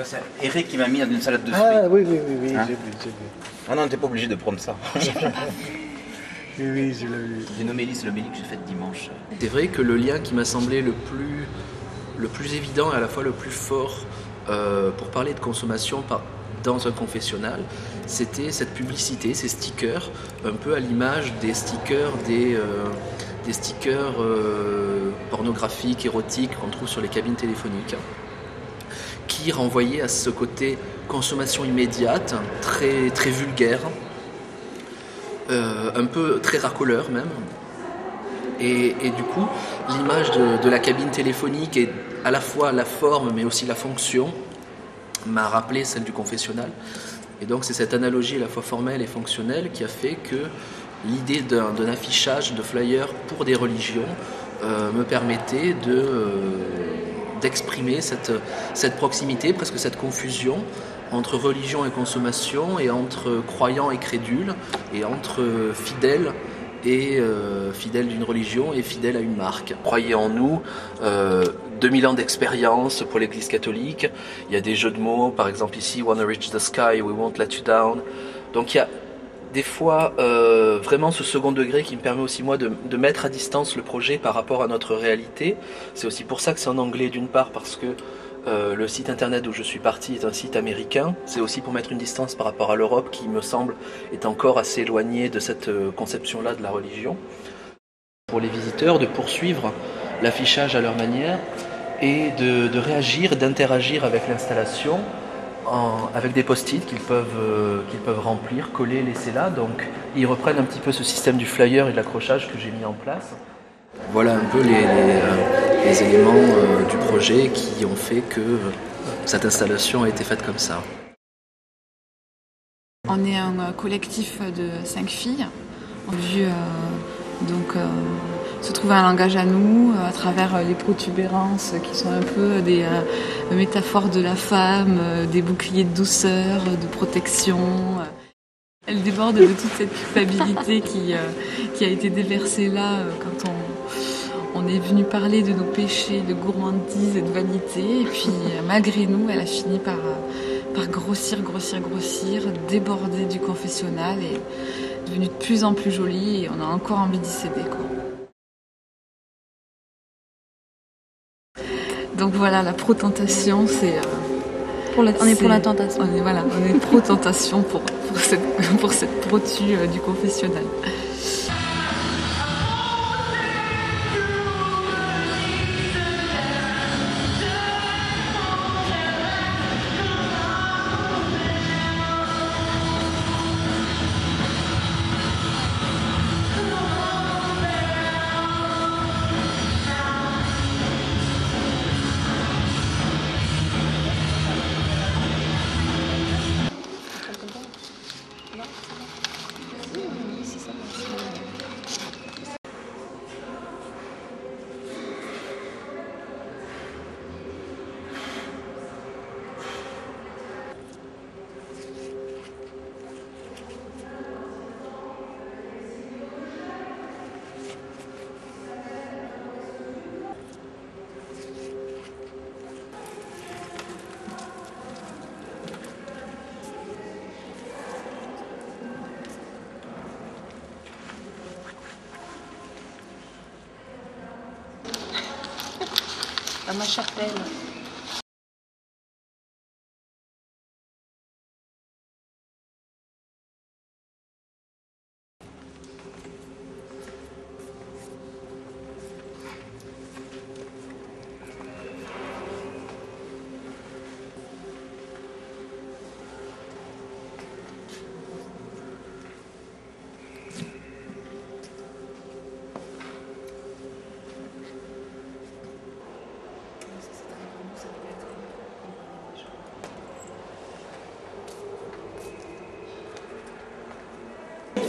c'est Eric qui m'a mis dans une salade de fruits. Ah oui, Hein? j'ai vu. Ah non, t'es pas obligé de prendre ça. Oui, je l'ai vu. J'ai nommé Lys Lomélie que j'ai faite dimanche. C'est vrai que le lien qui m'a semblé le plus évident et à la fois le plus fort pour parler de consommation dans un confessionnal, c'était cette publicité, ces stickers, un peu à l'image des stickers pornographiques, érotiques qu'on trouve sur les cabines téléphoniques, qui renvoyaient à ce côté consommation immédiate, très, très vulgaire, un peu très racoleur même. Et du coup, l'image de la cabine téléphonique et à la fois la forme mais aussi la fonction m'a rappelé celle du confessionnal. Et donc c'est cette analogie à la fois formelle et fonctionnelle qui a fait que l'idée d'un affichage de flyers pour des religions me permettait d'exprimer cette proximité, presque cette confusion entre religion et consommation, et entre croyants et crédules, et entre fidèles et fidèles d'une religion et fidèles à une marque. Croyez en nous, 2000 ans d'expérience pour l'Église catholique. Il y a des jeux de mots, par exemple ici, Wanna reach the sky, we won't let you down. Donc il y a des fois vraiment ce second degré qui me permet aussi moi de mettre à distance le projet par rapport à notre réalité. C'est aussi pour ça que c'est en anglais d'une part, parce que le site internet où je suis parti est un site américain. C'est aussi pour mettre une distance par rapport à l'Europe qui me semble est encore assez éloignée de cette conception-là de la religion. Pour les visiteurs de poursuivre l'affichage à leur manière et de réagir, d'interagir avec l'installation avec des post-it qu'ils peuvent remplir, coller, laisser là. Donc ils reprennent un petit peu ce système du flyer et de l'accrochage que j'ai mis en place. Voilà un peu les éléments du projet qui ont fait que cette installation a été faite comme ça. On est un collectif de 5 filles. On a vu se trouver un langage à nous à travers les protubérances qui sont un peu des métaphores de la femme, des boucliers de douceur, de protection. Elle déborde de toute cette culpabilité qui a été déversée là quand on est venu parler de nos péchés, de gourmandise et de vanité. Et puis malgré nous, elle a fini par grossir, déborder du confessionnal et devenue de plus en plus jolie, et on a encore envie d'y céder, quoi. Donc voilà, la pro-tentation, c'est... on est pour la tentation. On est pro-tentation pour cette pro-tu du confessionnal. À ma chapelle.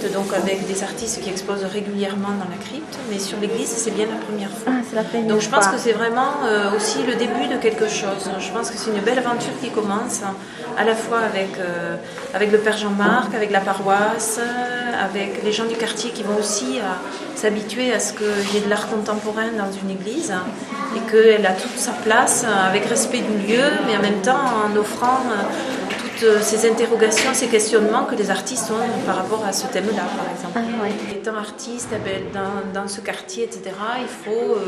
crypte, donc avec des artistes qui exposent régulièrement dans la crypte, mais sur l'église, c'est bien la première fois. Ah, c'est la première Donc je pense fois. que c'est vraiment aussi le début de quelque chose. Je pense que c'est une belle aventure qui commence, à la fois avec le Père Jean-Marc, avec la paroisse, avec les gens du quartier qui vont aussi s'habituer à ce qu'il y ait de l'art contemporain dans une église et qu'elle a toute sa place avec respect du lieu, mais en même temps en offrant toutes ces interrogations, ces questionnements que les artistes ont par rapport à ce thème-là, par exemple. Ah, ouais. Étant artiste, dans ce quartier, etc., il faut,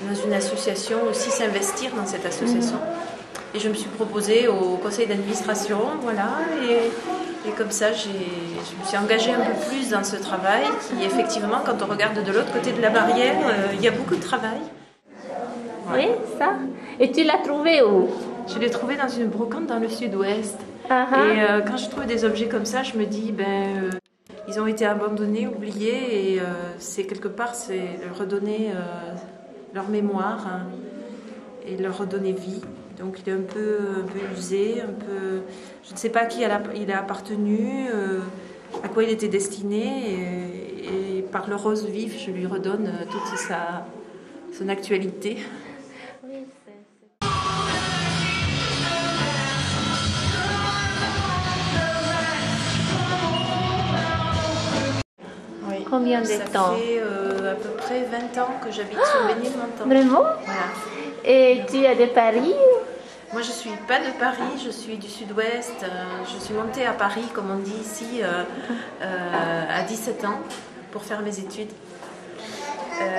dans une association, aussi s'investir dans cette association. Et je me suis proposée au conseil d'administration, voilà, et comme ça, je me suis engagée un peu plus dans ce travail qui, effectivement, quand on regarde de l'autre côté de la barrière, il y a beaucoup de travail. Oui, ça. Et tu l'as trouvé où? Je l'ai trouvé dans une brocante dans le sud-ouest. Uh-huh. Et quand je trouve des objets comme ça, je me dis, ils ont été abandonnés, oubliés, et c'est quelque part, c'est redonner leur mémoire, hein, et leur redonner vie. Donc il est un peu usé, un peu, je ne sais pas à qui il a appartenu, à quoi il était destiné, et par le rose vif, je lui redonne toute son actualité. Oui. Combien de temps? Ça fait à peu près 20 ans que j'habite sur Ménilmontant. Vraiment? Voilà. Et tu es de Paris? Moi, je ne suis pas de Paris, je suis du sud-ouest. Je suis montée à Paris, comme on dit ici, à 17 ans pour faire mes études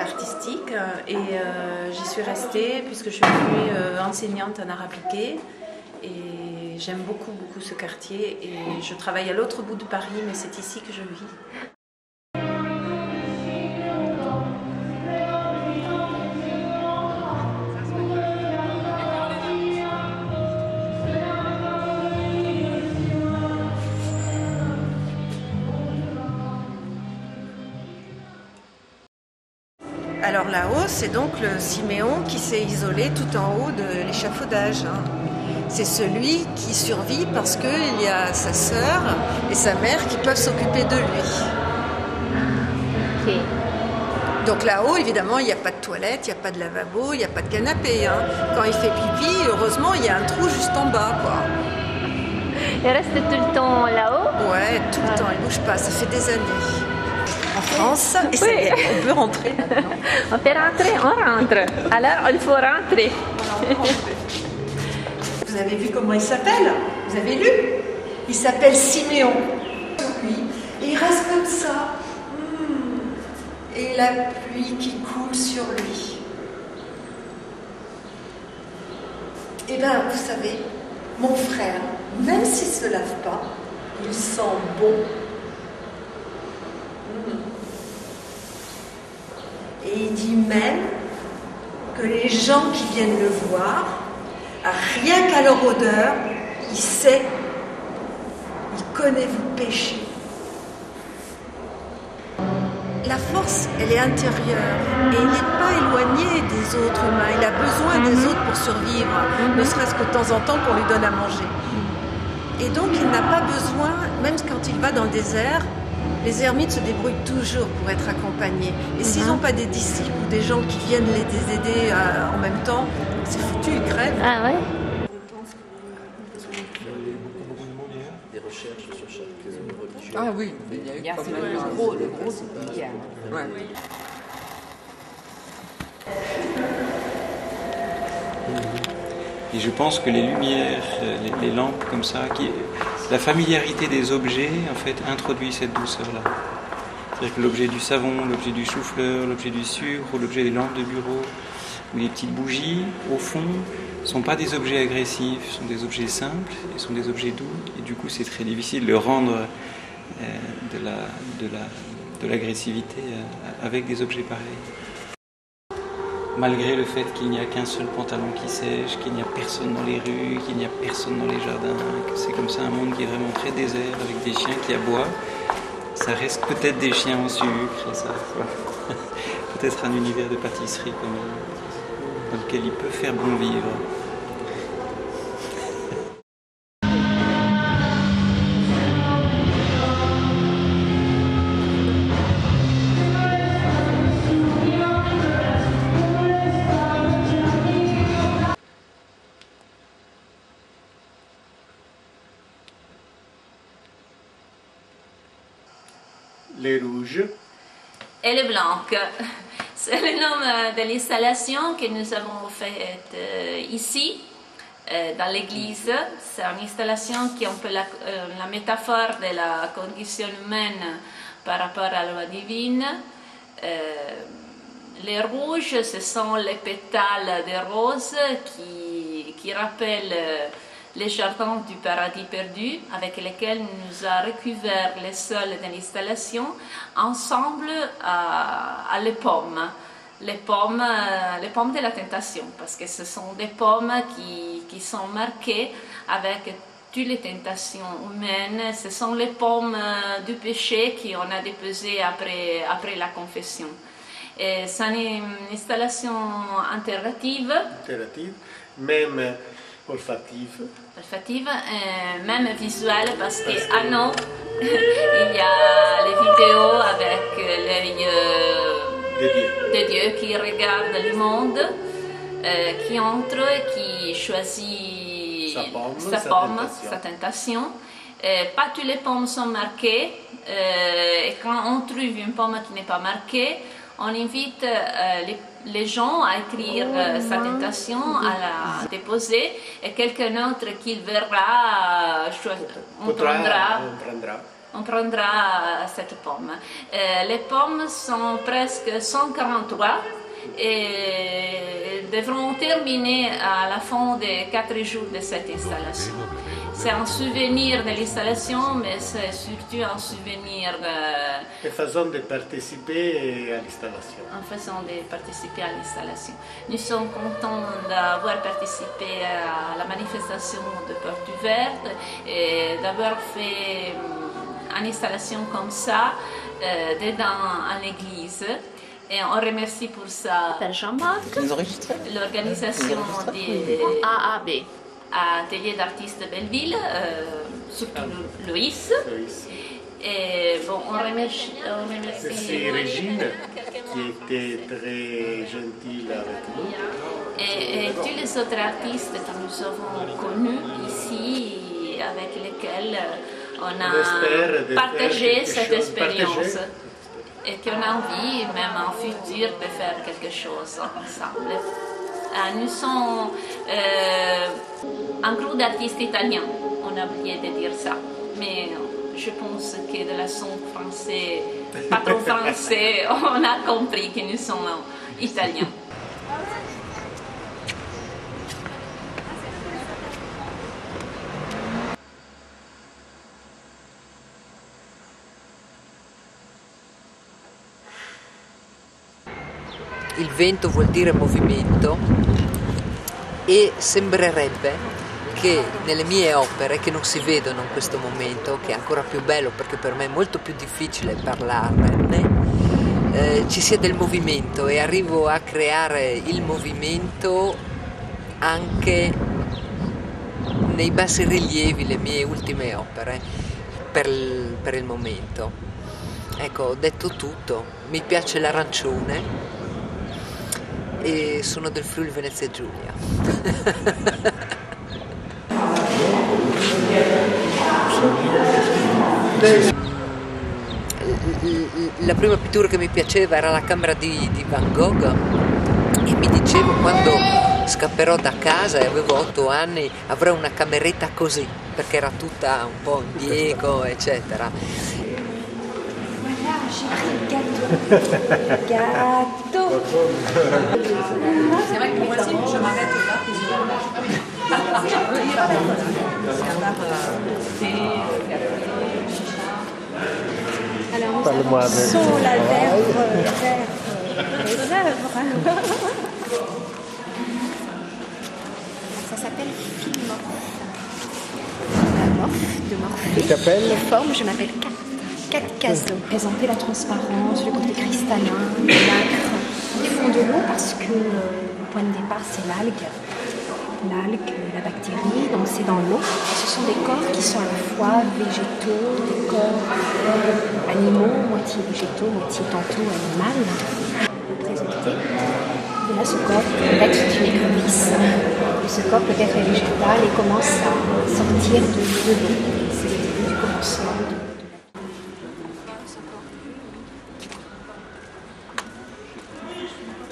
artistiques. Et j'y suis restée puisque je suis devenue enseignante en art appliqué. Et j'aime beaucoup, beaucoup ce quartier. Et je travaille à l'autre bout de Paris, mais c'est ici que je vis. Alors là-haut, c'est donc le Siméon qui s'est isolé tout en haut de l'échafaudage. C'est celui qui survit parce qu'il y a sa sœur et sa mère qui peuvent s'occuper de lui. Ok. Donc là-haut, évidemment, il n'y a pas de toilette, il n'y a pas de lavabo, il n'y a pas de canapé. Quand il fait pipi, heureusement, il y a un trou juste en bas, quoi. Il reste tout le temps là-haut? Ouais, tout le temps, il ne bouge pas, ça fait des années. En France, et ça y est, on peut rentrer maintenant. On peut rentrer? On rentre. Alors, il faut rentrer. Vous avez vu comment il s'appelle? Vous avez lu? Il s'appelle Siméon. Oui. Et il reste comme ça. Et la pluie qui coule sur lui. Eh bien, vous savez, mon frère, même s'il ne se lave pas, il sent bon. Et il dit même que les gens qui viennent le voir, rien qu'à leur odeur, il sait, il connaît vos péchés. La force, elle est intérieure et il n'est pas éloigné des autres humains. Il a besoin des autres pour survivre, ne serait-ce que de temps en temps qu'on lui donne à manger. Et donc il n'a pas besoin, même quand il va dans le désert, les ermites se débrouillent toujours pour être accompagnés. Et s'ils n'ont pas des disciples ou des gens qui viennent les aider en même temps, c'est foutu, ils crèvent. Ah ouais? Des recherches sur chaque religion. Ah oui, il y a eu le gros bouquin. Ouais. Et je pense que les lumières, les lampes comme ça, la familiarité des objets, en fait, introduit cette douceur-là. C'est-à-dire que l'objet du savon, l'objet du chou-fleur, l'objet du sucre, ou l'objet des lampes de bureau, ou les petites bougies, au fond, ne sont pas des objets agressifs, sont des objets simples, et sont des objets doux. Et du coup, c'est très difficile de rendre de l'agressivité avec des objets pareils. Malgré le fait qu'il n'y a qu'un seul pantalon qui sèche, qu'il n'y a personne dans les rues, qu'il n'y a personne dans les jardins, que c'est comme ça un monde qui est vraiment très désert, avec des chiens qui aboient, ça reste peut-être des chiens au sucre, et ça, peut-être un univers de pâtisserie dans lequel il peut faire bon vivre. les rouges. Et les blancs. C'est le nom de l'installation que nous avons faite ici, dans l'église. C'est une installation qui est un peu la métaphore de la condition humaine par rapport à la loi divine. Les rouges, ce sont les pétales des roses qui rappellent les jardins du paradis perdu, avec lesquels nous a recouvert le sol de l'installation, ensemble à les pommes de la tentation, parce que ce sont des pommes qui sont marquées avec toutes les tentations humaines. Ce sont les pommes du péché qu'on a déposées après la confession. C'est une installation interactive, même olfative, même visuelle, parce qu'à nous, il y a les vidéos avec l'œil de Dieu qui regarde le monde, qui entre et qui choisit sa tentation. Pas toutes les pommes sont marquées, et quand on trouve une pomme qui n'est pas marquée, on invite les gens à écrire sa tentation, à la déposer, et quelqu'un d'autre qui verra, on prendra cette pomme. Les pommes sont presque 143 et devront terminer à la fin des 4 jours de cette installation. C'est un souvenir de l'installation, mais c'est surtout un souvenir en faisant de participer à l'installation. Nous sommes contents d'avoir participé à la manifestation de Porte Ouverte et d'avoir fait une installation comme ça dans l'église. Et on remercie pour ça Jean-Marc, l'organisation des AAB, Atelier d'artistes Belleville, surtout Loïs. Et bon, on remercie c'est Régine qui était très gentille avec nous. Et tous les autres artistes que nous avons connus ici, avec lesquels on a partagé cette expérience. Et qu'on a envie, même en futur, de faire quelque chose ensemble. Nous sommes un groupe d'artistes italiens, on a oublié de dire ça, mais je pense que de la son français, pas trop français, on a compris que nous sommes italiens. Il vento vuol dire movimento e sembrerebbe che nelle mie opere, che non si vedono in questo momento, che è ancora più bello perché per me è molto più difficile parlarne, ci sia del movimento e arrivo a creare il movimento anche nei bassi rilievi, le mie ultime opere, per il momento. Ecco, ho detto tutto, mi piace l'arancione e sono del Friuli Venezia Giulia. La prima pittura che mi piaceva era la camera di Van Gogh e mi dicevo quando scapperò da casa e avevo 8 anni avrò una cameretta così, perché era tutta un po' in diego, eccetera. Gâteau. C'est vrai que moi aussi, je m'arrête là. Alors nous avons la verve vers les œuvres. Ça s'appelle Philmorphe. La morphe de Morphée. Tu t'appelles? Les formes, je m'appelle Kat Caso. Présenter la transparence, le côté cristallin, l'acre du fond de l'eau parce que le point de départ c'est l'algue. L'algue, la bactérie, donc c'est dans l'eau. Ce sont des corps qui sont à la fois végétaux, des corps animaux, moitié végétaux, moitié tantôt animal. Présenté. Et là, ce corps peut-être une écrevisse. Et ce corps peut être végétal et commence à sortir de l'eau. C'est le début du commencement de la vie.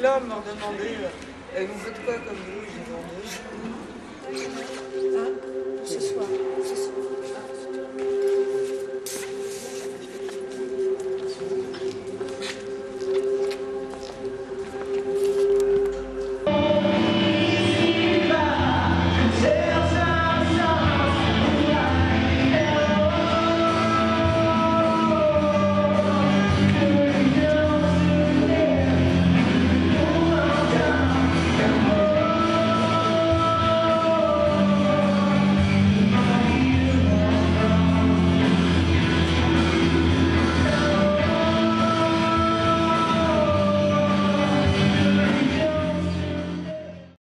là, on m'a demandé, vous faites quoi comme vous? J'ai demandé.